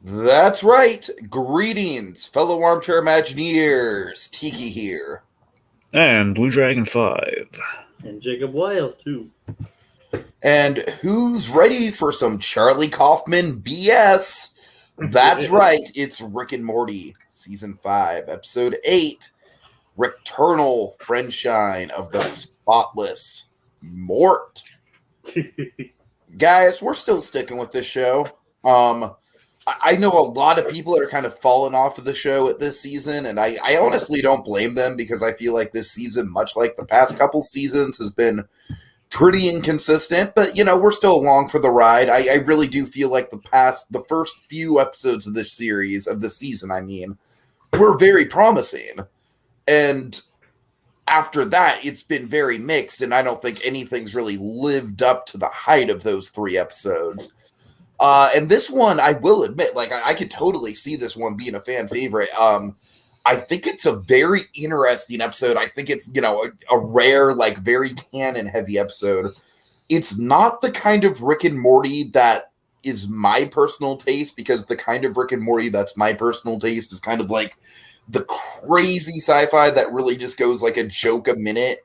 That's right. Greetings, fellow armchair Imagineers. Tiki here. And Blue Dragon 5. And Jacob Wild, too. And who's ready for some Charlie Kaufman BS? That's right. It's Rick and Morty, Season 5, Episode 8. Rickternal, Friendshine of the Spotless, Mort. Guys, we're still sticking with this show. I know a lot of people that are kind of falling off of the show at this season, and I honestly don't blame them because I feel like this season, much like the past couple seasons, has been pretty inconsistent, but, we're still along for the ride. I really do feel like the first few episodes of this series, of the season, were very promising. And after that, it's been very mixed, and I don't think anything's really lived up to the height of those 3 episodes. And this one, I will admit, I could totally see this one being a fan favorite. I think it's a very interesting episode. I think it's, a rare, very canon-heavy episode. It's not the kind of Rick and Morty that is my personal taste, because the kind of Rick and Morty that's my personal taste is kind of like the crazy sci-fi that really just goes like a joke a minute.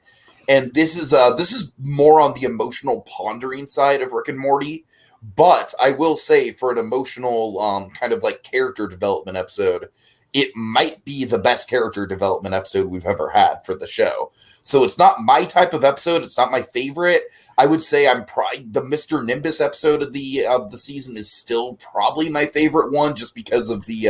And this is more on the emotional pondering side of Rick and Morty. But I will say, for an emotional kind of like character development episode, it might be the best character development episode we've ever had for the show. So it's not my type of episode. It's not my favorite. I would say the Mr. Nimbus episode of the season is still probably my favorite one, just because of the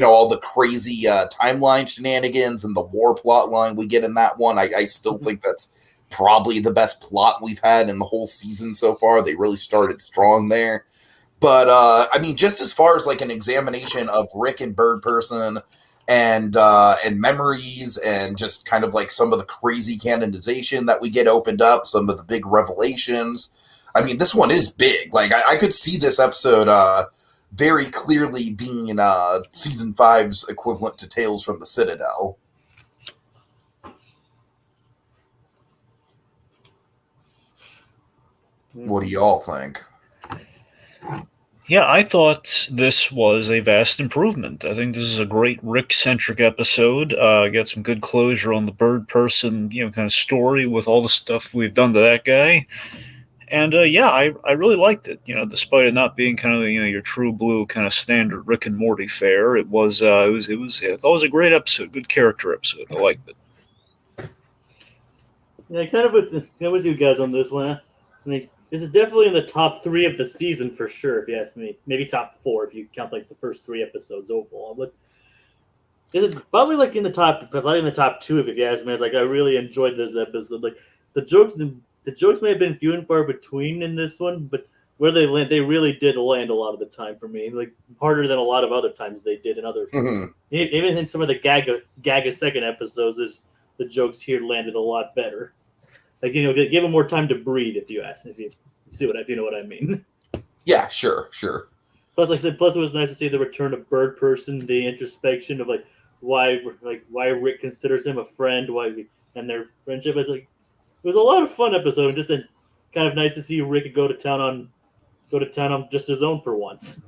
all the crazy timeline shenanigans and the war plot line we get in that one. I still think that's probably the best plot we've had in the whole season so far. They really started strong there. But, just as far as like an examination of Rick and Bird Person and memories and just kind of like some of the crazy canonization that we get opened up, some of the big revelations. This one is big. I could see this episode very clearly being Season 5's equivalent to Tales from the Citadel. What do y'all think? Yeah, I thought this was a vast improvement. I think this is a great Rick-centric episode. Got some good closure on the Bird Person, kind of story with all the stuff we've done to that guy. And I really liked it. Despite it not being kind of your true blue kind of standard Rick and Morty fare, it was I thought it was a great episode, good character episode. I liked it. Yeah, kind of with you guys on this one. This is definitely in the top 3 of the season for sure, if you ask me. Maybe top 4 if you count the first 3 episodes overall. But this is probably in the top 2 if you ask me. I really enjoyed this episode. The jokes may have been few and far between in this one, but where they land, they really did land a lot of the time for me. Harder than a lot of other times they did in other. Mm-hmm. Even in some of the gag a second episodes, the jokes here landed a lot better. Give them more time to breathe, if you know what I mean. Yeah, sure. Plus, like I said, it was nice to see the return of Bird Person, the introspection of why Rick considers him a friend, and their friendship. It was a lot of fun episode, and just kind of nice to see Rick go to town on just his own for once.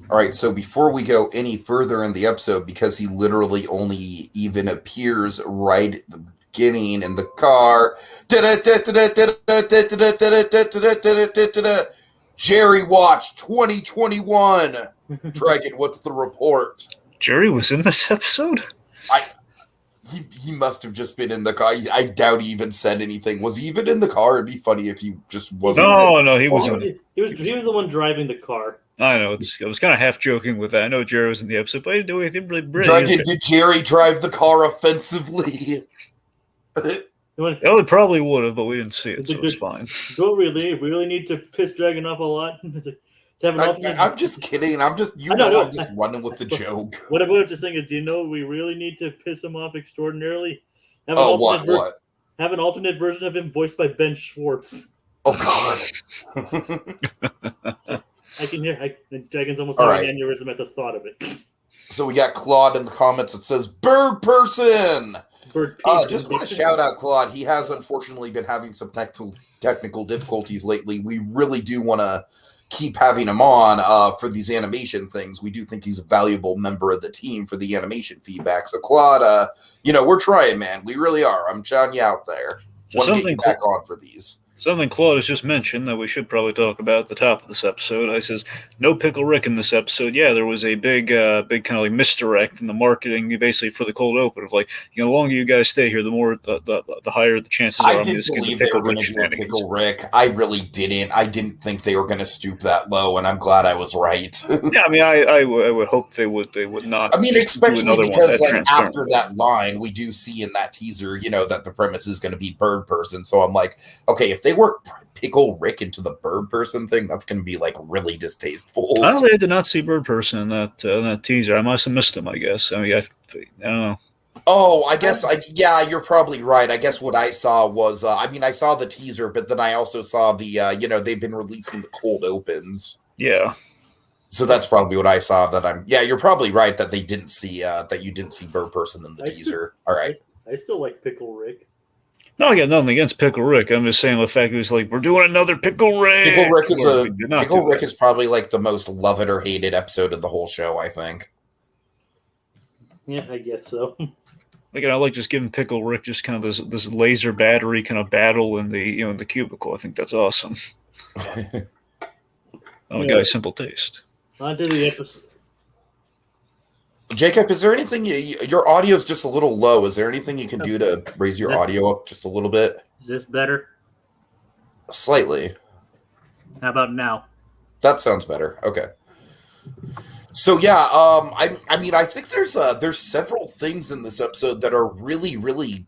All right, so before we go any further in the episode, because he literally only even appears right at the beginning in the car. Jerry Watch 2021. Dragon, what's the report? Jerry was in this episode? He must have just been in the car. I doubt he even said anything. Was he even in the car? It'd be funny if he just wasn't. No, he wasn't. He was the one driving the car. I know. I was kind of half joking with that. I know Jerry was in the episode, but he didn't do anything really brilliant. Dragon, did Jerry drive the car offensively? It probably would have, but we didn't see it, so it's fine. Don't we really need to piss Dragon off a lot? I'm just kidding. I'm just running with the joke. What I'm just saying is, do you know we really need to piss him off extraordinarily? What? Have an alternate version of him voiced by Ben Schwartz. Oh, God. I can hear Dragon's almost having an aneurysm at the thought of it. So we got Claude in the comments that says, Bird Person! Bird Peace. Just want to shout out Claude. He has unfortunately been having some technical difficulties lately. We really do want to keep having him on for these animation things. We do think he's a valuable member of the team for the animation feedback. So Claude, we're trying, man. We really are. I'm shouting you out there. So want to get you back on for these. Something Claude has just mentioned that we should probably talk about at the top of this episode. I says, no Pickle Rick in this episode. Yeah, there was a big kind of like misdirect in the marketing, basically for the cold open of like, the longer you guys stay here, the more the higher the chances are. I didn't believe they were going to do a Pickle Rick. I really didn't. I didn't think they were going to stoop that low, and I'm glad I was right. Yeah, I mean, I would hope they would not. I mean, especially because like after that line, we do see in that teaser, that the premise is going to be bird person. So I'm like, okay, if they work Pickle Rick into the bird person thing, that's going to be like really distasteful. Honestly, I did not see bird person in that teaser. I must have missed him. I guess. I mean, I don't know. Oh, I guess you're probably right. I guess what I saw was, I saw the teaser, but then I also saw the, they've been releasing the cold opens. Yeah. So that's probably what I saw. You're probably right that they didn't see that you didn't see bird person in the teaser. All right. I still like Pickle Rick. No, I got nothing against Pickle Rick. I'm just saying the fact that it's like, we're doing another Pickle Rick. Pickle Rick is probably like the most loved or hated episode of the whole show, I think. Yeah, I guess so. Like, I like just giving Pickle Rick just kind of this laser battery kind of battle in the in the cubicle. I think that's awesome. Guy's simple taste. On to the episode. Jacob, is there anything your audio is just a little low? Is there anything you can do to raise your audio up just a little bit? Is this better? Slightly. How about now? That sounds better. Okay. So yeah, I think there's several things in this episode that are really, really,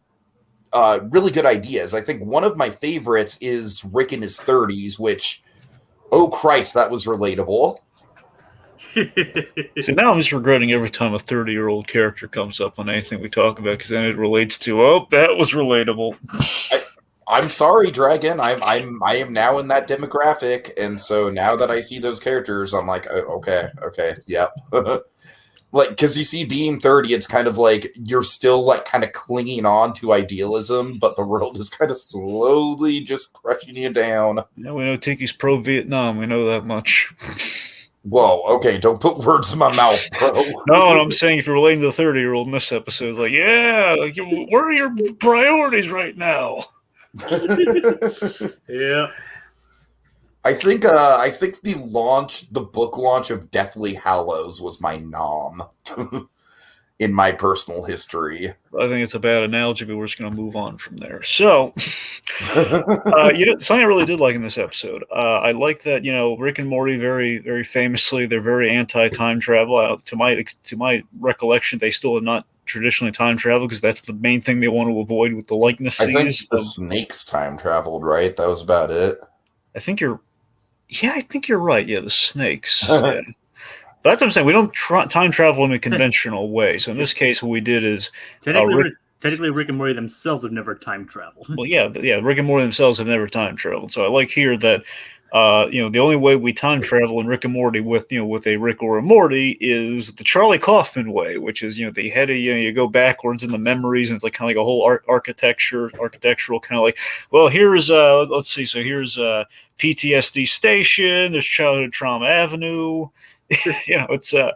really good ideas. I think one of my favorites is Rick in his 30s, which, oh Christ, that was relatable. So now I'm just regretting every time a 30-year-old character comes up on anything we talk about, because then it relates to, that was relatable. I'm sorry, Dragon. I am now in that demographic, and so now that I see those characters, I'm like, oh, okay, yep. Like, because you see, being 30, it's kind of like you're still like kind of clinging on to idealism, but the world is kind of slowly just crushing you down. Yeah, we know Tiki's pro-Vietnam. We know that much. Whoa, okay, don't put words in my mouth, bro. No, I'm saying if you're relating to the 30-year-old in this episode, it's like, yeah, like, what are your priorities right now? Yeah. I think the book launch of Deathly Hallows was my nom in my personal history. I think it's a bad analogy, but we're just going to move on from there. So, something I really did like in this episode. I like that, Rick and Morty very, very famously, they're very anti-time travel. To my recollection, they still have not traditionally time travel, because that's the main thing they want to avoid with the likeness I think scenes. the snakes time traveled, right? That was about it. I think you're right. Yeah, the snakes. Yeah. But that's what I'm saying. We don't time travel in a conventional way. So in this case, what we did is technically Rick and Morty themselves have never time traveled. Well, yeah, Rick and Morty themselves have never time traveled. So I like here that the only way we time travel in Rick and Morty with a Rick or a Morty is the Charlie Kaufman way, which is the head of you go backwards in the memories, and it's like kind of like a whole architectural kind of like, well, here's let's see, so here's PTSD Station, there's Childhood Trauma Avenue. It's the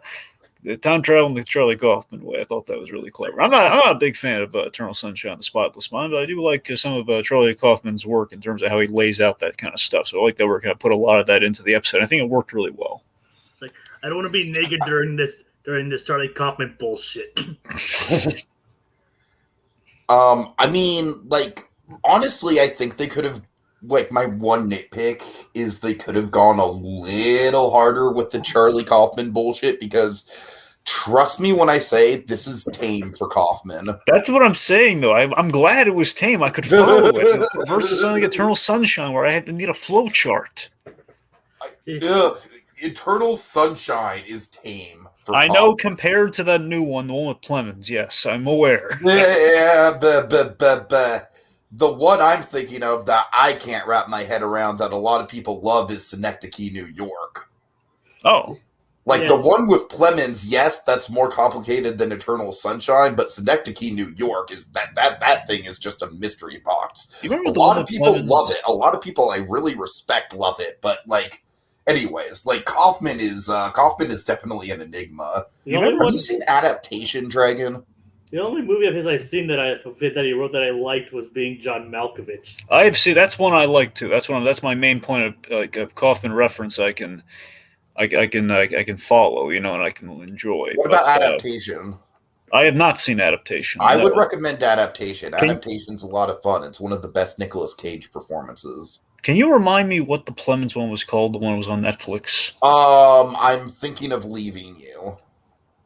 time travel in the Charlie Kaufman way. I thought that was really clever. I'm not a big fan of Eternal Sunshine of the Spotless Mind, but I do like some of Charlie Kaufman's work in terms of how he lays out that kind of stuff. So I like that we're going to put a lot of that into the episode. I think it worked really well. It's like, I don't want to be naked during this Charlie Kaufman bullshit. Honestly, I think they could have, my one nitpick is they could have gone a little harder with the Charlie Kaufman bullshit, because trust me when I say this is tame for Kaufman. That's what I'm saying, though. I'm glad it was tame. I could follow it versus something like Eternal Sunshine, where I had to need a flow chart. Eternal Sunshine is tame. I know, compared to that new one, the one with Plemons. Yes, I'm aware. Yeah, the one I'm thinking of that I can't wrap my head around that a lot of people love is Synecdoche, New York. Oh. Like, the one with Plemons, yes, that's more complicated than Eternal Sunshine, but Synecdoche, New York, is that thing is just a mystery box. A lot of people love it. A lot of people I really respect love it, but, like, anyways, like, Kaufman is definitely an enigma. Have you seen Adaptation, Dragon? The only movie of his I've seen that he wrote that I liked was Being John Malkovich. I've seen that's one I like too. That's my main point of Kaufman reference. I can follow, and I can enjoy. What about Adaptation? I have not seen Adaptation. I would recommend Adaptation. Adaptation's a lot of fun. It's one of the best Nicolas Cage performances. Can you remind me what the Plemons one was called? The one that was on Netflix. I'm thinking of Leaving You.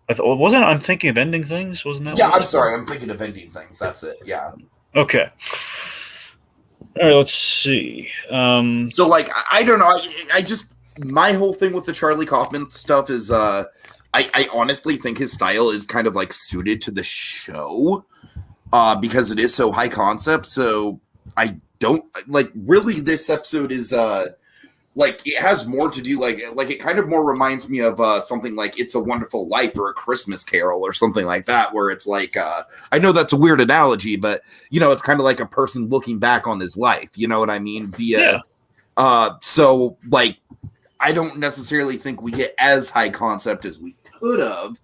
I'm thinking of Ending Things. Wasn't that? Yeah, I'm sorry. I'm thinking of Ending Things. That's it. Yeah. Okay. All right. Let's see. So, like, I don't know. I just my whole thing with the Charlie Kaufman stuff is, I honestly think his style is kind of like suited to the show, because it is so high concept. So I don't like really. This episode is like it has more to do like it kind of more reminds me of something like It's a Wonderful Life or A Christmas Carol or something like that, where it's like I know that's a weird analogy, but it's kind of like a person looking back on his life. You know what I mean? So like I don't necessarily think we get as high concept as we could have.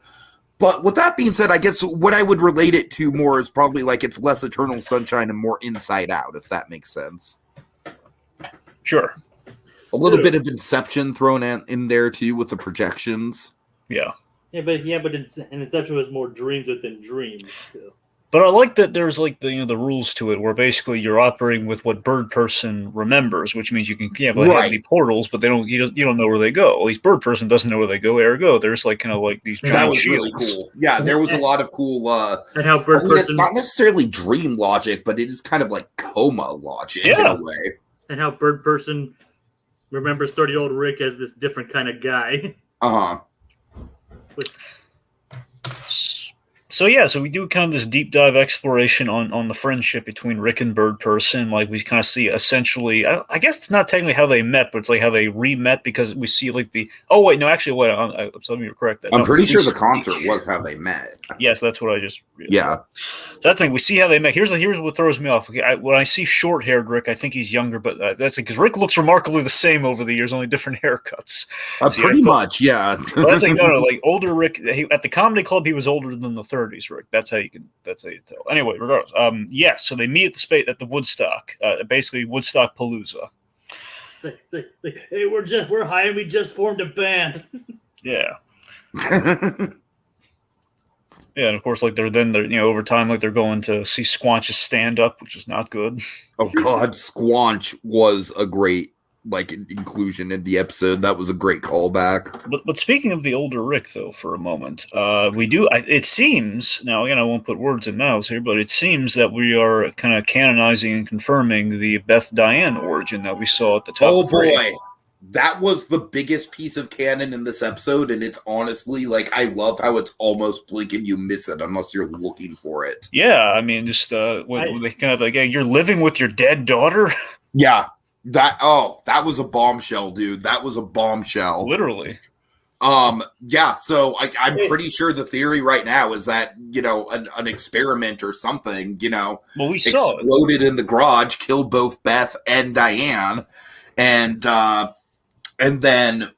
But with that being said, I guess what I would relate it to more is probably like it's less Eternal Sunshine and more Inside Out, if that makes sense. Sure. A little bit of Inception thrown in there too with the projections. Yeah. But Inception was more dreams within dreams too. But I like that there's like the rules to it, where basically you're operating with what Bird Person remembers, which means you can have the portals, but you don't know where they go. At least Bird Person doesn't know where they go. Ergo, there's like kind of like these giant that was shields. Really cool. Yeah, there was a lot of cool. And how Bird Person, it's not necessarily dream logic, but it is kind of like coma logic in a way. And how Bird Person remembers 30-year-old Rick as this different kind of guy. So we do kind of this deep dive exploration on the friendship between Rick and Bird Person. Like we kind of see essentially, I guess it's not technically how they met, but it's like how they re-met, because we see like so let me correct that. I'm pretty sure the concert was how they met. Yes, that's what I just. Yeah. So that's the thing. We see how they met. Here's what throws me off. Okay, when I see short-haired Rick, I think he's younger, but that's because Rick looks remarkably the same over the years, only different haircuts. Pretty much, yeah. That's like like older Rick. At the comedy club, he was older than the 30s Rick. That's how you tell. Anyway, regardless, so they meet at the Woodstock, basically Woodstock Palooza. Hey, we're high and we just formed a band. Yeah. Yeah, and of course, like they're over time, like they're going to see Squanch's stand up, which is not good. Oh God, Squanch was a great inclusion in the episode. That was a great callback. But speaking of the older Rick, though, for a moment, we do. It seems now again, I won't put words in mouths here, but it seems that we are kind of canonizing and confirming the Beth Diane origin that we saw at the top. Oh boy. That was the biggest piece of canon in this episode, and it's honestly I love how it's almost blink and you miss it unless you're looking for it. Yeah, I mean, just when they kind of you're living with your dead daughter. Yeah, that was a bombshell, dude. That was a bombshell, literally. Yeah. So I'm pretty sure the theory right now is that an experiment or something, well, we exploded in the garage, killed both Beth and Diane, and then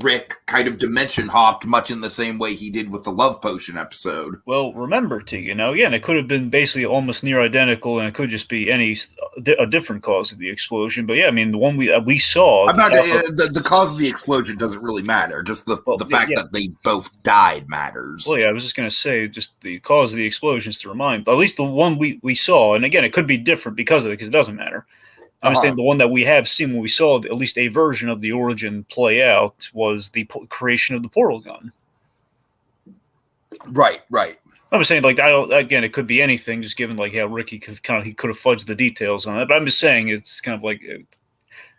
Rick kind of dimension hopped much in the same way he did with the Love Potion episode. Well, remember, again, it could have been basically almost near identical, and it could just be a different cause of the explosion. But yeah, I mean, the one we saw. The cause of the explosion doesn't really matter. Just the fact that they both died matters. Well, yeah, I was just going to say, just the cause of the explosions to remind. But at least the one we saw, and again, it could be different because of it, because it doesn't matter. I'm saying the one that we have seen when we saw at least a version of the origin play out was the creation of the portal gun. Right. I'm saying again, it could be anything, just given how Ricky could have fudged the details on it. But I'm just saying it's kind of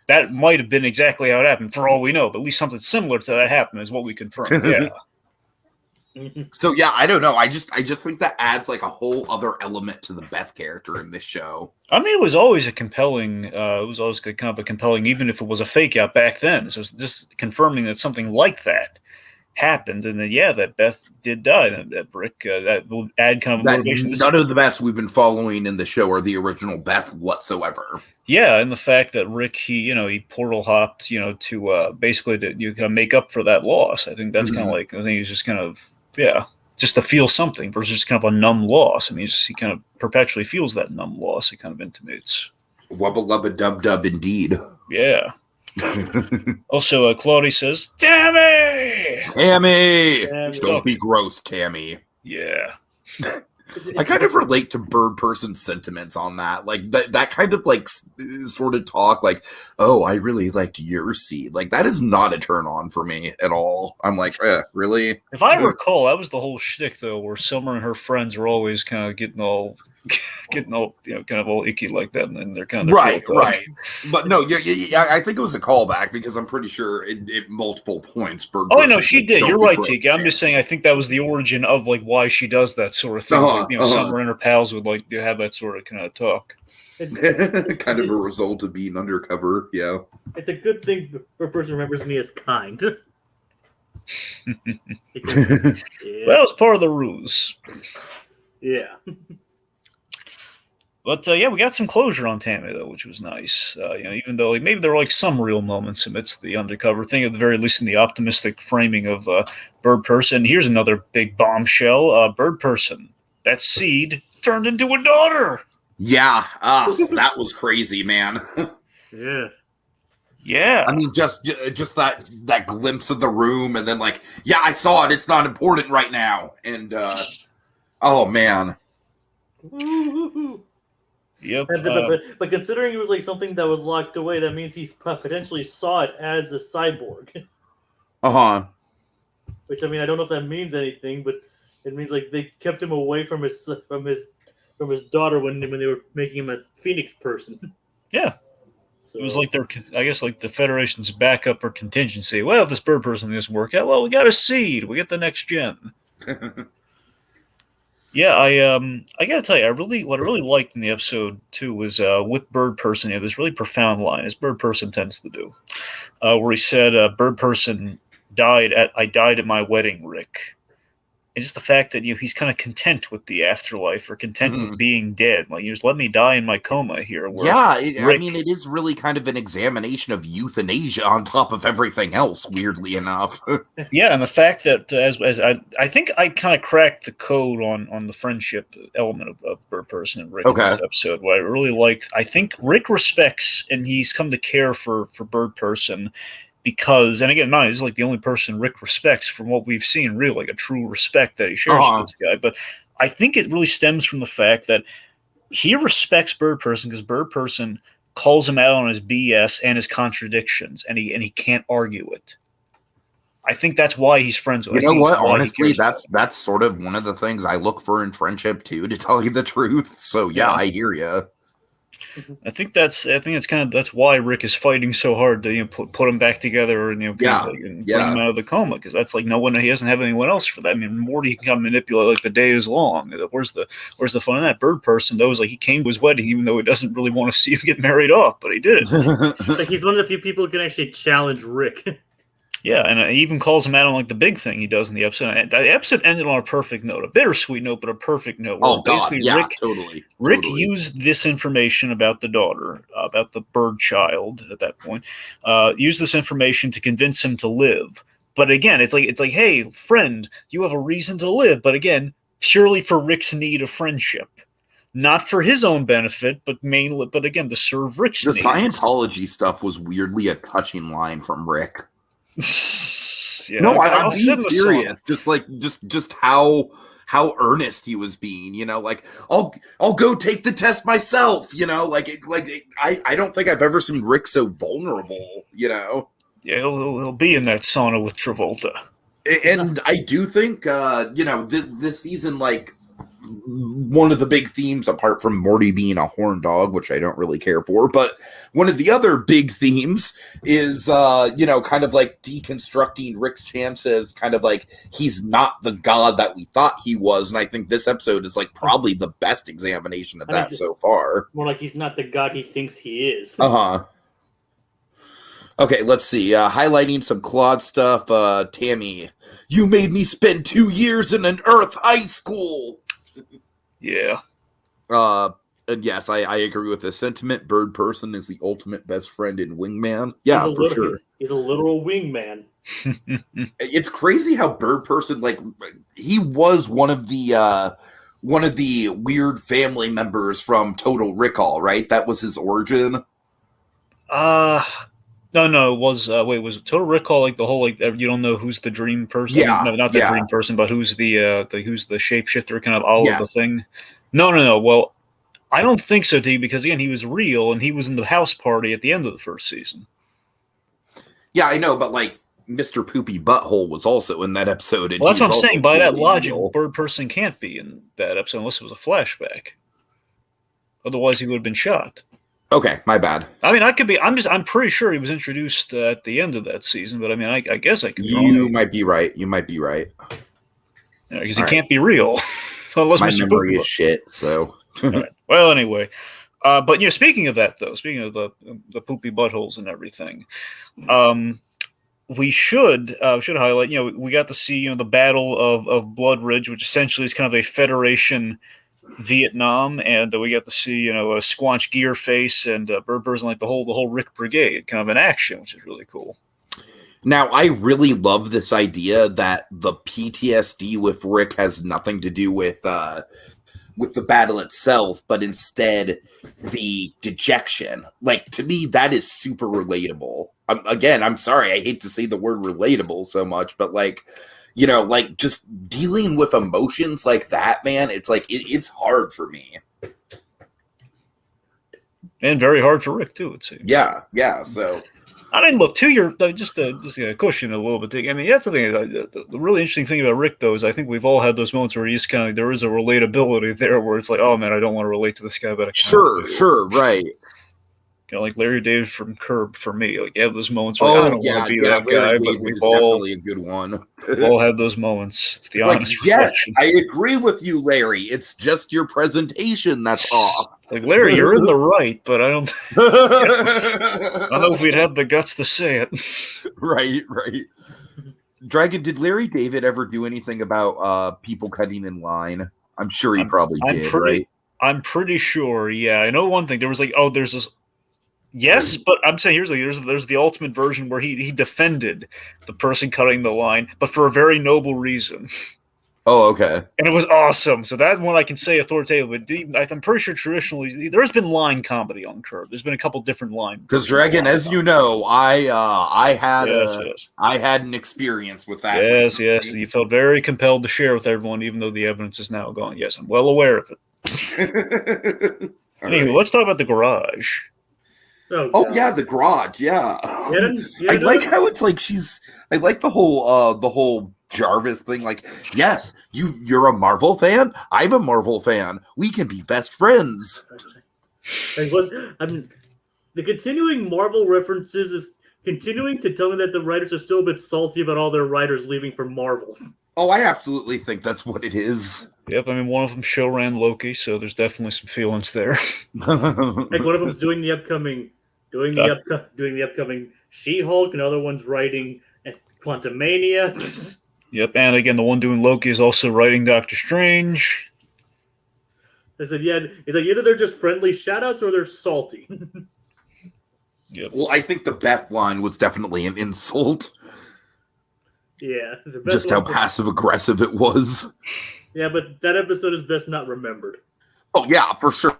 that might have been exactly how it happened for all we know. But at least something similar to that happened is what we confirmed. Yeah. So yeah, I don't know. I just think that adds like a whole other element to the Beth character in this show. I mean, it was always a compelling. It was always kind of a compelling, even if it was a fake out back then. So it's just confirming that something like that happened, and then that Beth did die. That Rick that will add kind of That motivation. none of the Beths we've been following in the show are the original Beth whatsoever. Yeah, and the fact that Rick he portal hopped to basically to kind of make up for that loss. I think that's kind of like I think he's just kind of just to feel something versus just kind of a numb loss. I mean, he kind of perpetually feels that numb loss. It kind of intimates. Wubba lubba dub dub indeed. Yeah. Also, Claudia says, "Tammy, Tammy, don't be gross, Tammy." Yeah. I kind of relate to Bird Person's sentiments on that. Like that kind of like sort of talk like, oh, I really liked your seed. Like that is not a turn on for me at all. I'm like, really? If I recall, that was the whole shtick though, where Summer and her friends are always kind of getting all kind of all icky like that, and then they're kind of right. But no, yeah, I think it was a callback because I'm pretty sure at multiple points. Bird Oh no, she like, did. You're right, Tiki. I'm just saying. I think that was the origin of like why she does that sort of thing. Summer and her pals would like to have that sort of kind of talk. Kind of a result of being undercover. Yeah, it's a good thing a person remembers me as kind. Well, it's part of the ruse. Yeah. But we got some closure on Tammy though, which was nice. Even though maybe there were like some real moments amidst the undercover thing, at the very least in the optimistic framing of Bird Person. Here's another big bombshell: Bird Person, that seed turned into a daughter. Yeah, that was crazy, man. Yeah. I mean, just that glimpse of the room, and then like, yeah, I saw it. It's not important right now, and oh man. Yep. But considering it was like something that was locked away, that means he potentially saw it as a cyborg. Which I mean, I don't know if that means anything, but it means like they kept him away from his daughter when they were making him a Phoenix person. Yeah. So, it was like like the Federation's backup or contingency. Well, if this Bird Person doesn't work out, well, we got a seed. We get the next gen. Yeah, I gotta tell you, what I really liked in the episode too was with Bird Person. This really profound line, as Bird Person tends to do, where he said, "Bird Person I died at my wedding, Rick." And just the fact that he's kind of content with the afterlife or content with being dead. Like, just let me die in my coma here. Yeah, I mean, it is really kind of an examination of euthanasia on top of everything else, weirdly enough. Yeah, and the fact that as I think I kind of cracked the code on the friendship element of Bird Person and Rick in this episode. What I really liked, I think Rick respects and he's come to care for Bird Person. Because, and again, he's like the only person Rick respects from what we've seen, really, like a true respect that he shares with this guy. But I think it really stems from the fact that he respects Bird Person because Bird Person calls him out on his BS and his contradictions, and he can't argue it. I think that's why he's friends with him. You know what? Honestly, that's sort of one of the things I look for in friendship too, to tell you the truth. So yeah. I hear you. I think that's why Rick is fighting so hard to put him back together and bring him out of the coma, because that's like he doesn't have anyone else for that. I mean, Morty can come manipulate like the day is long. Where's the fun in that? Bird Person though is like he came to his wedding even though he doesn't really want to see him get married off, but he did it. Like he's one of the few people who can actually challenge Rick. Yeah, and he even calls him out on like the big thing he does in the episode. The episode ended on a perfect note, a bittersweet note, but a perfect note. Oh God, yeah, totally. Rick used this information about the daughter, about the bird child at that point. Used this information to convince him to live. But again, it's like, hey, friend, you have a reason to live. But again, purely for Rick's need of friendship. Not for his own benefit, but again, to serve Rick's needs. The Scientology stuff was weirdly a touching line from Rick. Yeah, no, I'm being serious. Just how earnest he was being. Like I'll go take the test myself. I don't think I've ever seen Rick so vulnerable. Yeah, he'll be in that sauna with Travolta. And I do think this season, like one of the big themes, apart from Morty being a horn dog, which I don't really care for, but one of the other big themes is, kind of like deconstructing Rick's chance as kind of like he's not the god that we thought he was. And I think this episode is like probably the best examination of that so far. More like he's not the god he thinks he is. Okay, let's see. Highlighting some Claude stuff. Tammy, you made me spend 2 years in an Earth high school. Yeah. And yes, I agree with this sentiment. Bird person is the ultimate best friend in Wingman. Yeah, for sure. He's a literal wingman. It's crazy how Bird person, like, he was one of the weird family members from Total Recall, right? That was his origin. No, it was was it Total Recall like the whole like you don't know who's the dream person? Yeah, no, not the dream person, but who's the shapeshifter kind of all of the thing? No. Well, I don't think so, D, because again he was real and he was in the house party at the end of the first season. Yeah, I know, but like Mr. Poopy Butthole was also in that episode. And well, that's what I'm saying. By that logic, real. Bird person can't be in that episode unless it was a flashback. Otherwise, he would have been shot. Okay, my bad. I mean, I could be. I'm pretty sure he was introduced at the end of that season, but I mean, I guess I could be wrong. You might be right. Because he can't be real. Unless my Mr. memory Poopy is shit. So, right. Well, anyway, but speaking of that, though, speaking of the poopy buttholes and everything, we should highlight. We got to see the Battle of Blood Ridge, which essentially is kind of a Federation Vietnam, and we got to see a Squanch Gearface and Bird Person, like the whole Rick Brigade, kind of in action, which is really cool. Now, I really love this idea that the PTSD with Rick has nothing to do with the battle itself, but instead the dejection. Like, to me, that is super relatable. I'm sorry, I hate to say the word relatable so much, but like, just dealing with emotions like that, man, it's like, it's hard for me. And very hard for Rick, too, it seems. Yeah, so... I mean, look, to your, just to cushion a little bit, I mean, that's the thing, the really interesting thing about Rick, though, is I think we've all had those moments where he's kind of, there is a relatability there where it's like, oh, man, I don't want to relate to this guy, but I can. Sure, right. Kind of like Larry David from Curb for me. Like, you have those moments where I don't want to be that Larry guy, David but we've definitely a good one. We've all had those moments. It's the honest reflection. Yes, I agree with you, Larry. It's just your presentation that's off. Like, Larry, you're in the right, but I don't know if we'd have the guts to say it. Right. Dragon, did Larry David ever do anything about people cutting in line? I'm sure he probably did, right? I'm pretty sure, yeah. I know one thing. There was like, there's this... Yes, but I'm saying there's the ultimate version where he defended the person cutting the line, but for a very noble reason. Oh, okay. And it was awesome. So that one I can say authoritatively. But I'm pretty sure traditionally there's been line comedy on Curb. There's been a couple different line. Because Dragon, as you know, I had an experience with that. Yes. You felt very compelled to share with everyone, even though the evidence is now gone. Yes, I'm well aware of it. Anyway, let's talk about the garage. Oh yeah, the garage. Yeah, I like how it's like I like the whole Jarvis thing. Like, yes, you're a Marvel fan. I'm a Marvel fan. We can be best friends. Like the continuing Marvel references is continuing to tell me that the writers are still a bit salty about all their writers leaving for Marvel. Oh, I absolutely think that's what it is. Yep, I mean, one of them show ran Loki, so there's definitely some feelings there. Like one of them's doing the upcoming She-Hulk, another one's writing Quantumania. Yep, and again, the one doing Loki is also writing Doctor Strange. I said, yeah, it's like either they're just friendly shout-outs or they're salty. Yep. Well, I think the Beth line was definitely an insult. Yeah. Just how passive-aggressive it was. Yeah, but that episode is best not remembered. Oh, yeah, for sure.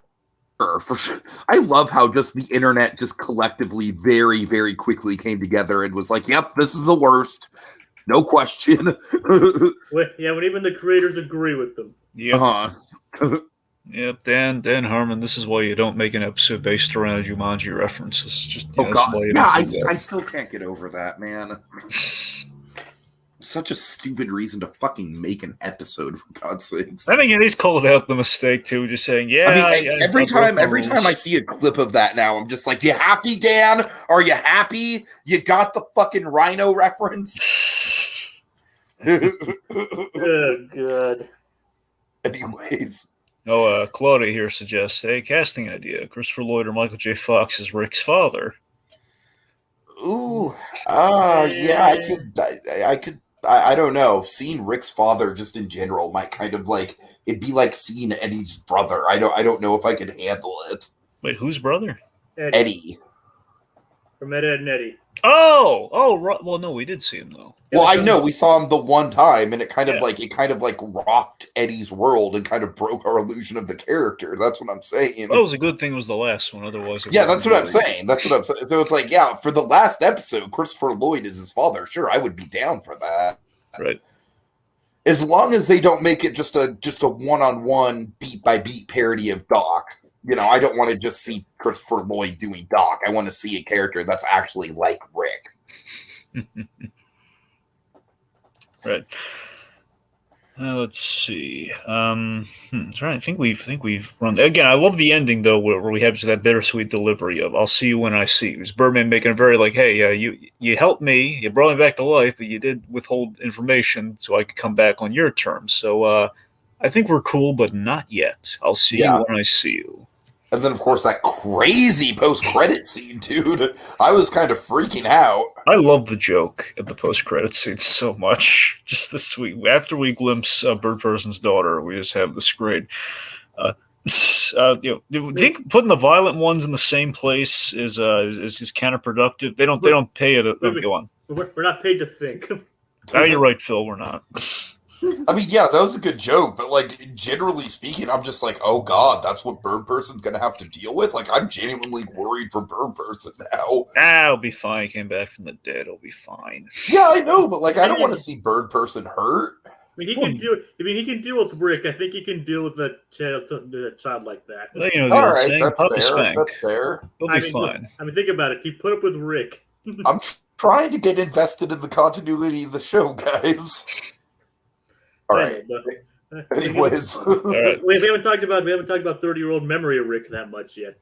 For sure. I love how just the internet just collectively very, very quickly came together and was like, yep, this is the worst. No question. When even the creators agree with them. Yep. Yep, Dan Harmon, this is why you don't make an episode based around a Jumanji reference. It's just, God. Yeah, I still can't get over that, man. such a stupid reason to fucking make an episode, for God's sakes. I think he's called out the mistake too, just saying, yeah. I mean, every time I see a clip of that now, I'm just like, you happy, Dan? Are you happy? You got the fucking rhino reference? Oh, God. Anyways. Oh, Claudia here suggests a casting idea. Christopher Lloyd or Michael J. Fox as Rick's father. Ooh, yeah, I could, I don't know. Seeing Rick's father just in general might kind of like, it'd be like seeing Eddie's brother. I don't know if I could handle it. Wait, whose brother? Eddie. From Ed, Ed and Eddie. Oh, right. Well, no, we did see him though. Well, I know we saw him the one time, and it kind of Yeah. like rocked Eddie's world and kind of broke our illusion of the character. That's what I'm saying. Well, it was a good thing it was the last one, otherwise. Yeah, that's what I'm saying. That's what I'm saying. So it's like, yeah, for the last episode, Christopher Lloyd is his father. Sure, I would be down for that. Right. As long as they don't make it just a one-on-one, beat-by-beat parody of Doc. You know, I don't want to just see Christopher Lloyd doing Doc. I want to see a character that's actually like Rick. Right. Let's see. Right. I think we've run. Again, I love the ending though, where we have that bittersweet delivery of "I'll see you when I see you." It's Birdman making a very like, "Hey, you helped me, you brought me back to life, but you did withhold information so I could come back on your terms." So I think we're cool, but not yet. I'll see you when I see you. And then, of course, that crazy post-credit scene, dude. I was kind of freaking out. I love the joke at the post-credit scene so much. Just the sweet. After we glimpse Bird Person's daughter, we just have this great. Do you think putting the violent ones in the same place is counterproductive? They don't pay it. Go on. We're not paid to think. Oh, you're right, Phil. We're not. I mean, yeah, that was a good joke, but like generally speaking, I'm just like, oh god, that's what Bird Person's gonna have to deal with. Like, I'm genuinely worried for Bird Person now. It'll be fine. He came back from the dead. It'll be fine. Yeah, I know, but like, I don't want to see Bird Person hurt. I mean, he can deal. I mean, he can deal with Rick. I think he can deal with a child like that. Well, you know, all right, saying, that's fair. Spank. That's fair. He'll be fine. I mean, think about it. He put up with Rick. I'm trying to get invested in the continuity of the show, guys. All right. Anyways, all right. We haven't talked about 30-year-old memory of Rick that much yet.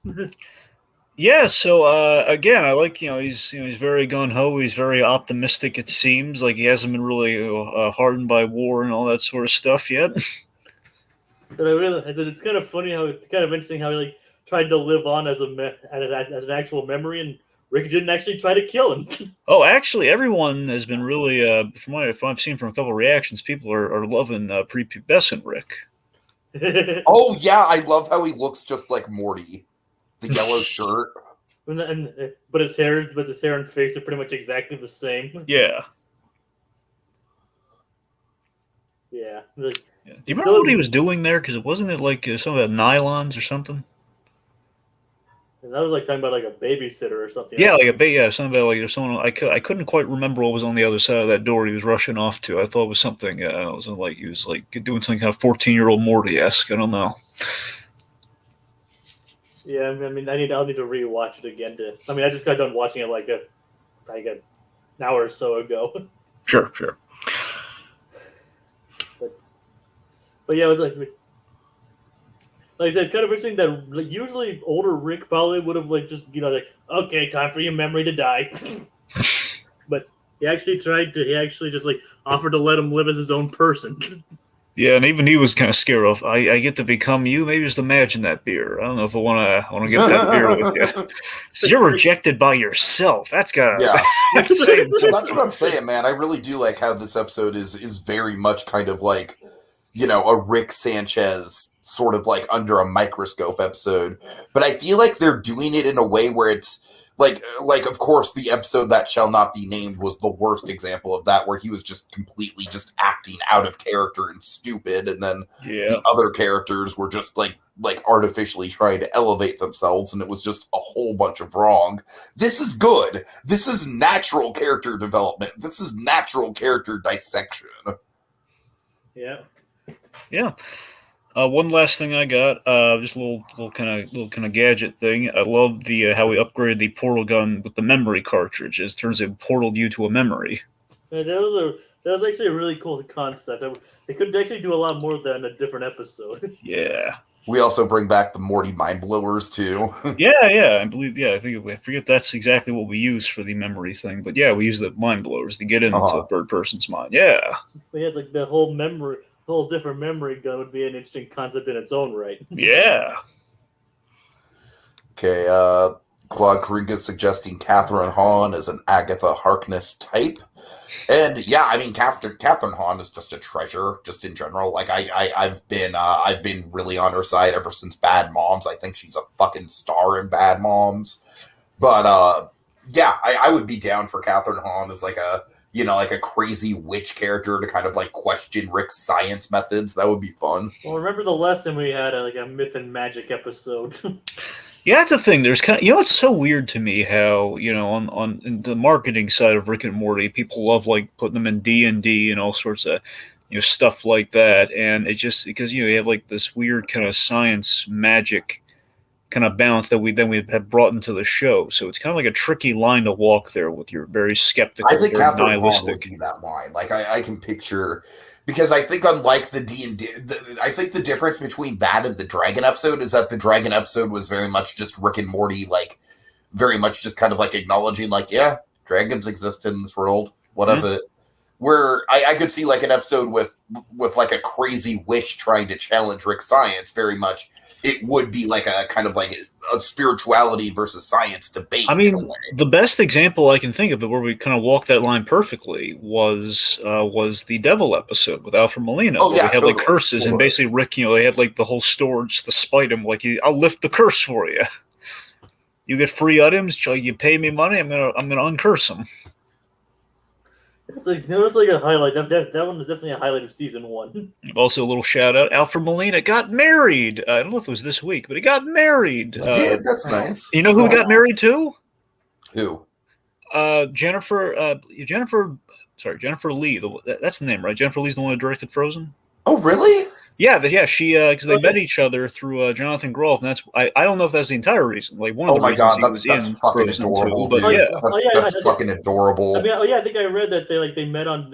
Yeah. So again, I like he's very gun ho. He's very optimistic. It seems like he hasn't been really hardened by war and all that sort of stuff yet. But it's kind of funny kind of interesting how he like tried to live on as an actual memory, and Rick didn't actually try to kill him. Oh, actually, everyone has been really, from what I've seen from a couple of reactions, people are loving prepubescent Rick. Oh yeah, I love how he looks just like Morty, the yellow shirt. But his hair and face are pretty much exactly the same. Yeah. Yeah. Do you remember what he was doing there? Because wasn't it like something about nylons or something? And that was like talking about like a babysitter or something. Yeah, like something about like there's someone I couldn't quite remember what was on the other side of that door he was rushing off to. I thought it was something. It was like he was like doing something kind of 14-year-old Morty-esque. I don't know. Yeah, I mean, I'll need to rewatch it again. I just got done watching it like an hour or so ago. Sure. But yeah, it was like I said, it's kind of interesting that like, usually older Rick probably would have like just okay, time for your memory to die. But he actually just like offered to let him live as his own person. Yeah, and even he was kind of scared of. I get to become you. Maybe just imagine that beer. I don't know if I want to get that beer with you. So you're rejected by yourself. That's gotta. Yeah, so that's what I'm saying, man. I really do like how this episode is very much kind of like, a Rick Sanchez sort of like under a microscope episode. But I feel like they're doing it in a way where it's like of course the episode that shall not be named was the worst example of that, where he was just completely just acting out of character and stupid, and then the other characters were just like artificially trying to elevate themselves, and it was just a whole bunch of wrong. This is good. This is natural character development. This is natural character dissection. Yeah. One last thing I got, just a little kind of gadget thing. I love the how we upgraded the portal gun with the memory cartridge. It turns it portaled you to a memory. That That was actually a really cool concept. They could actually do a lot more than a different episode. Yeah. We also bring back the Morty mind blowers too. Yeah, I believe. Yeah, I forget that's exactly what we use for the memory thing, but yeah, we use the mind blowers to get into the third person's mind. Yeah, but yeah, it's like the whole different memory gun would be an interesting concept in its own right. Yeah. Okay, Claude Karinga suggesting Catherine Hahn as an Agatha Harkness type. And yeah, I mean, Catherine Hahn is just a treasure, just in general. Like I've been really on her side ever since Bad Moms. I think she's a fucking star in Bad Moms. But yeah, I would be down for Catherine Hahn as like a crazy witch character to kind of like question Rick's science methods. That would be fun. Well, remember the lesson we had like a myth and magic episode. Yeah, that's the thing. There's kind of, it's so weird to me how, on in the marketing side of Rick and Morty, people love like putting them in D&D and all sorts of, stuff like that. And it just, because, you have like this weird kind of science magic kind of balance that we have brought into the show. So it's kind of like a tricky line to walk there with your very skeptical, I think very Catherine Hahn would nihilistic. be that line. Like I can picture, because I think unlike the D&D, I think the difference between that and the Dragon episode is that the Dragon episode was very much just Rick and Morty, like very much just kind of like acknowledging, like, yeah, dragons exist in this world, whatever. Mm-hmm. Where I could see like an episode with like a crazy witch trying to challenge Rick's science. Very much, it would be like a kind of like a spirituality versus science debate. I mean, the best example I can think of where we kind of walk that line perfectly was the Devil episode with Alfred Molina. Oh yeah, we had like curses, and basically Rick, they had like the whole storage to spite him. Like, I'll lift the curse for you. You get free items. You pay me money. I'm gonna uncurse them. It's like a highlight. That one was definitely a highlight of season 1. Also, a little shout out: Alfred Molina got married. I don't know if it was this week, but he got married. That's nice. You know who got married to? Who? Jennifer Lee. That's the name, right? Jennifer Lee's the one who directed Frozen. Oh, really? Yeah, she because they met each other through Jonathan Groff, and that's I don't know if that's the entire reason. Like one of the reasons that's fucking adorable. Too, but that's fucking adorable. I mean, I think I read that they met on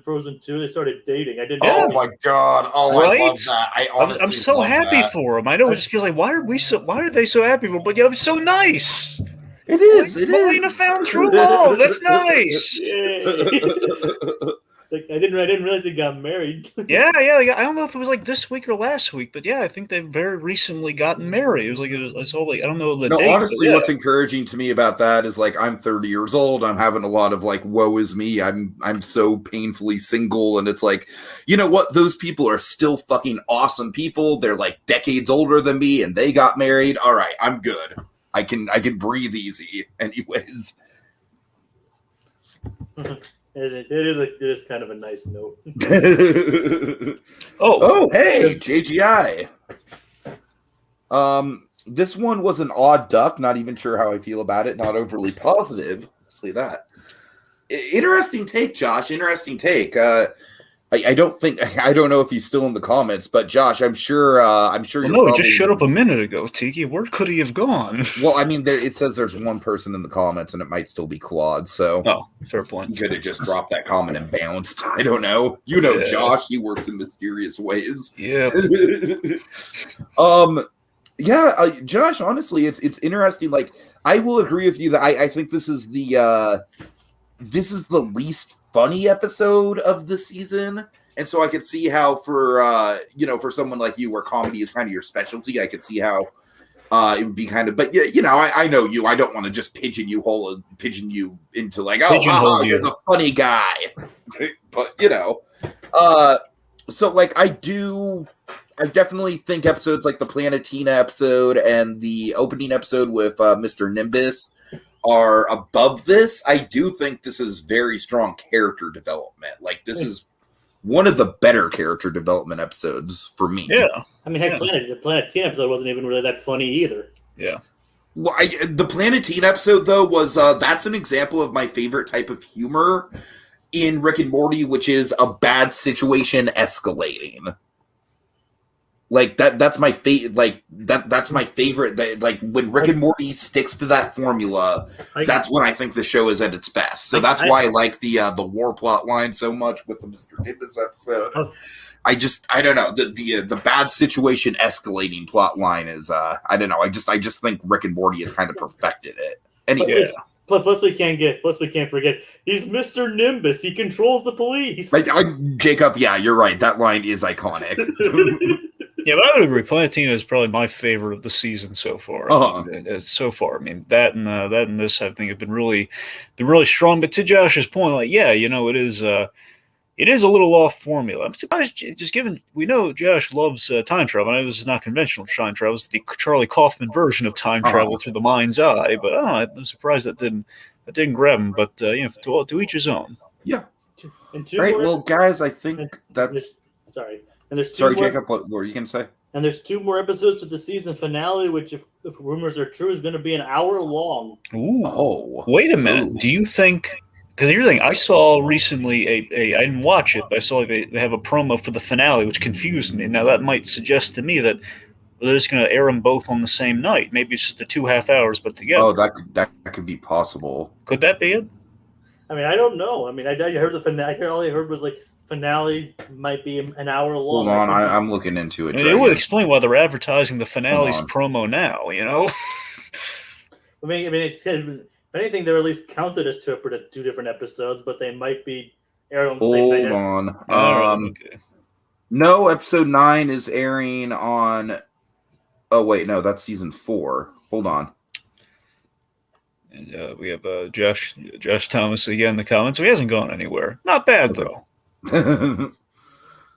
Frozen 2. They started dating. I didn't. Oh my god! Oh, right? I love that. I'm so happy for him. I know it just feels like why are they so happy for him? But it's so nice. It is. It Melina is. found true love. That's nice. Like I didn't realize he got married. Yeah. Like, I don't know if it was like this week or last week, but yeah, I think they've very recently gotten married. It was all like I don't know the date. Honestly, what's encouraging to me about that is like I'm 30 years old. I'm having a lot of like woe is me. I'm so painfully single, and it's like, you know what? Those people are still fucking awesome people. They're like decades older than me, and they got married. All right, I'm good. I can breathe easy. Anyways. It is kind of a nice note. oh, hey, JGI. This one was an odd duck. Not even sure how I feel about it. Not overly positive. Say that. Interesting take, Josh. Interesting take. I don't know if he's still in the comments, but Josh, I'm sure. No, he just showed up a minute ago. Tiki, where could he have gone? Well, I mean, it says there's one person in the comments, and it might still be Claude. So, fair point. He could have just dropped that comment and bounced. I don't know. Josh, he works in mysterious ways. Yeah. Josh. Honestly, it's interesting. Like, I will agree with you that I think this is the least funny episode of the season, and so I could see how for someone like you where comedy is kind of your specialty, I could see how it would be kind of, but I know you, I don't want to just pigeon you into like, you're the funny guy. But so like I definitely think episodes like the Planetina episode and the opening episode with Mr. Nimbus are above this. I do think this is very strong character development. Like, this is one of the better character development episodes for me. Yeah. I mean, the Planetina episode wasn't even really that funny either. Yeah. Well, the Planetina episode, though, was that's an example of my favorite type of humor in Rick and Morty, which is a bad situation escalating. Like that's my that's my favorite. Like when Rick and Morty sticks to that formula, that's when I think the show is at its best. So that's why I like the war plot line so much with the Mr. Nimbus episode. I don't know, the bad situation escalating plot line is I don't know. I just think Rick and Morty has kind of perfected it. Anyway. Plus we can't forget he's Mr. Nimbus. He controls the police. Jacob, yeah, you're right. That line is iconic. Yeah, but I would agree. Planetina is probably my favorite of the season so far. So far, I mean that and this, I think, have been really strong. But to Josh's point, like, yeah, you know, it is a little off formula. I'm surprised, just given we know Josh loves time travel. I know this is not conventional time travel; it's the Charlie Kaufman version of time travel through the mind's eye. But I don't know, I'm surprised that didn't grab him. But you know, to each his own. Yeah. Right. Well, guys, I think that's. Sorry. And there's Jacob, what were you going to say? And there's 2 more episodes to the season finale, which, if rumors are true, is going to be an hour long. Ooh. Oh. Wait a minute. Ooh. Do you think... Because here's the thing. I saw recently I didn't watch it, but I saw they have a promo for the finale, which confused me. Now, that might suggest to me that they're just going to air them both on the same night. Maybe it's just the 2 half hours, but together. Oh, that could be possible. Could that be it? I mean, I don't know. I mean, I heard the finale. All I heard was, like, finale might be an hour long. Hold on, I'm looking into it. It would explain why they're advertising the finale's promo now, you know? I mean, if anything, they're at least counted as 2 different episodes, but they might be aired on the same night. Hold on. Okay. No, episode 9 is airing on... Oh, wait, no, that's season 4. Hold on. And we have Josh Thomas again in the comments. So he hasn't gone anywhere. Not bad, though.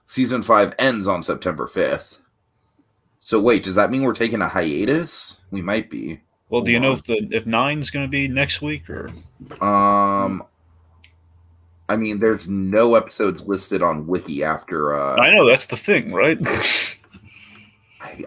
Season 5 ends on September 5th. So wait, does that mean we're taking a hiatus? We might be. Well, do you know if 9's going to be next week or? I mean, there's no episodes listed on Wiki after. I know, that's the thing, right?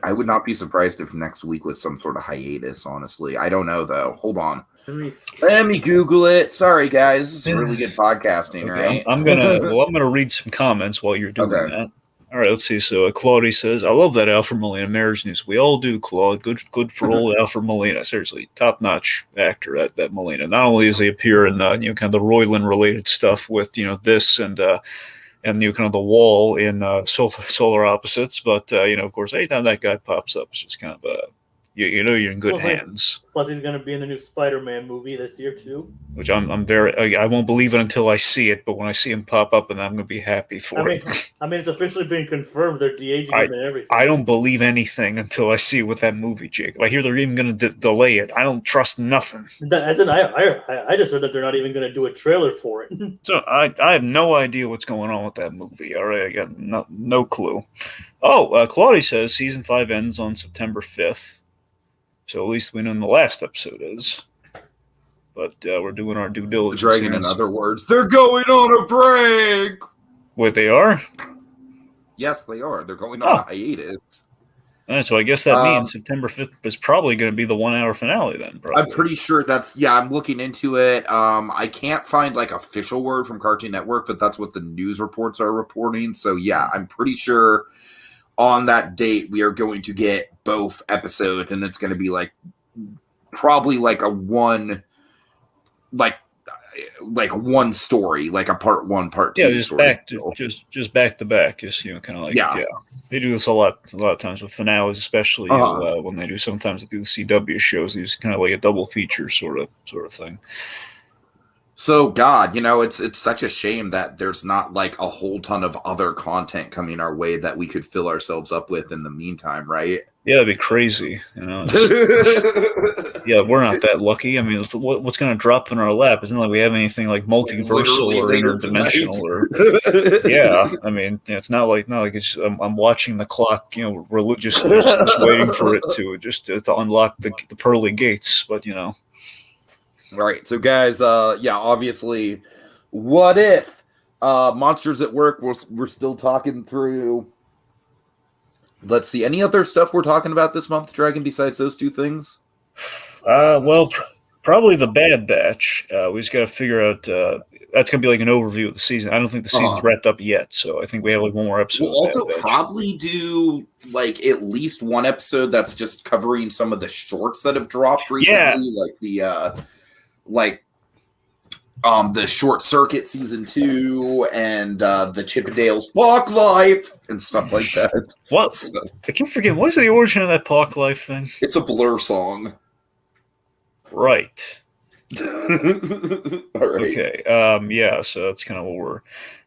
I would not be surprised if next week was some sort of hiatus. Honestly, I don't know though. Hold on. Let me Google it. Sorry, guys. This is really good podcasting, right? I'm gonna read some comments while you're doing that. All right, let's see. So Claudia says, "I love that Alfred Molina marriage news. We all do, Claude. Good for old Alfred Molina. Seriously, top-notch actor. That Molina. Not only does he appear in kind of the Roiland related stuff with this and kind of the wall in Solar Opposites, but of course, anytime that guy pops up, it's just kind of you're in good hands. Plus, he's going to be in the new Spider-Man movie this year too. Which I'm very. I won't believe it until I see it, but when I see him pop up, and I'm going to be happy for it. I mean, it's officially been confirmed. They're de-aging him and everything. I don't believe anything until I see it with that movie, Jacob. I hear they're even going to delay it. I don't trust nothing. I just heard that they're not even going to do a trailer for it. So I have no idea what's going on with that movie. All right, I got no clue. Oh, Claudia says season 5 ends on September 5th. So at least we know when the last episode is. But we're doing our due diligence. Dragon, in other words, they're going on a break. Wait, they are? Yes, they are. They're going on a hiatus. Right, so I guess that means September 5th is probably going to be the 1-hour finale then. Probably. I'm pretty sure I'm looking into it. I can't find like official word from Cartoon Network, but that's what the news reports are reporting. So yeah, I'm pretty sure on that date we are going to get both episodes, and it's going to be like probably like a one one story, like a part 1, part 2. Yeah, just back to back, just kind of like They do this a lot of times with finales, especially when they do. Sometimes they do the CW shows. These kind of like a double feature sort of thing. So God, it's such a shame that there's not like a whole ton of other content coming our way that we could fill ourselves up with in the meantime, right? Yeah, it'd be crazy. Yeah, we're not that lucky. I mean, what's going to drop in our lap? It's not like we have anything like multiversal or interdimensional. Yeah, I mean, it's not like it's, I'm watching the clock, religiously, just waiting for it to unlock the pearly gates. But All right, so guys, obviously, what if Monsters at Work? We're still talking through. Let's see. Any other stuff we're talking about this month, Dragon, besides those 2 things? Well, probably the Bad Batch. We just got to figure out that's going to be like an overview of the season. I don't think the season's wrapped up yet, so I think we have like one more episode. We'll also probably do like at least one episode that's just covering some of the shorts that have dropped recently, like the Short Circuit season 2 and the Chippendales Park Life and stuff like that. What? So, I keep forgetting. What is the origin of that Park Life thing? It's a Blur song. Right. All right. Okay. Yeah. So that's kind of what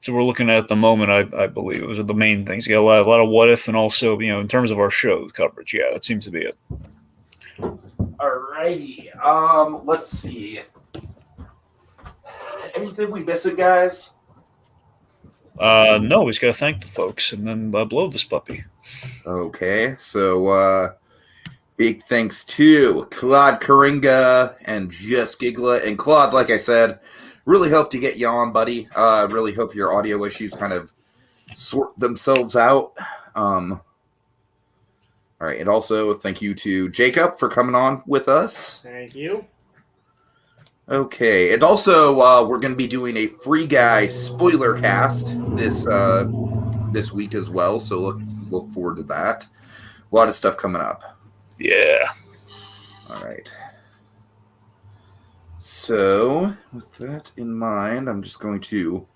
we're looking at the moment. I believe those are the main things. You got a lot of what if, and also in terms of our show coverage. Yeah, that seems to be it. Alrighty. Let's see. Anything we missing, guys? No, we just got to thank the folks and then blow this puppy. Okay, so big thanks to Claude Karinga and Just Gigla. And Claude, like I said, really hope to get you on, buddy. Really hope your audio issues kind of sort themselves out. All right, and also thank you to Jacob for coming on with us. Thank you. Okay, and also we're going to be doing a Free Guy spoiler cast this week as well, so look forward to that. A lot of stuff coming up. Yeah. All right. So, with that in mind, I'm just going to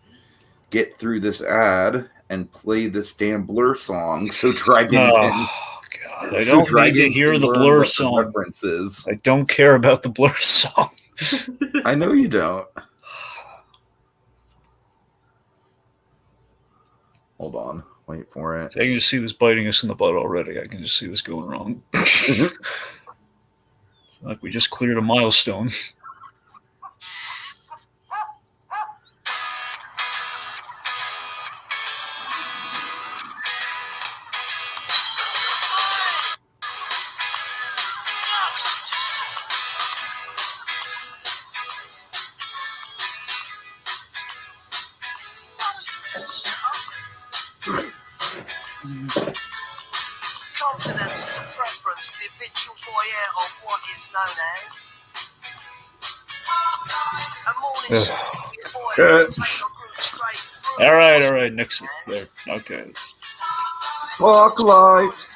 get through this ad and play this damn Blur song. So Dragon can. God, I don't need to hear the Blur song. References. I don't care about the Blur song. I know you don't. Hold on. Wait for it. I can just see this biting us in the butt already. I can just see this going wrong. It's like we just cleared a milestone. Confidence is a preference for the habitual voyeur of what is known as a morning stalking before you take your group straight through. All right, Nixon. There. Okay. Fuck life.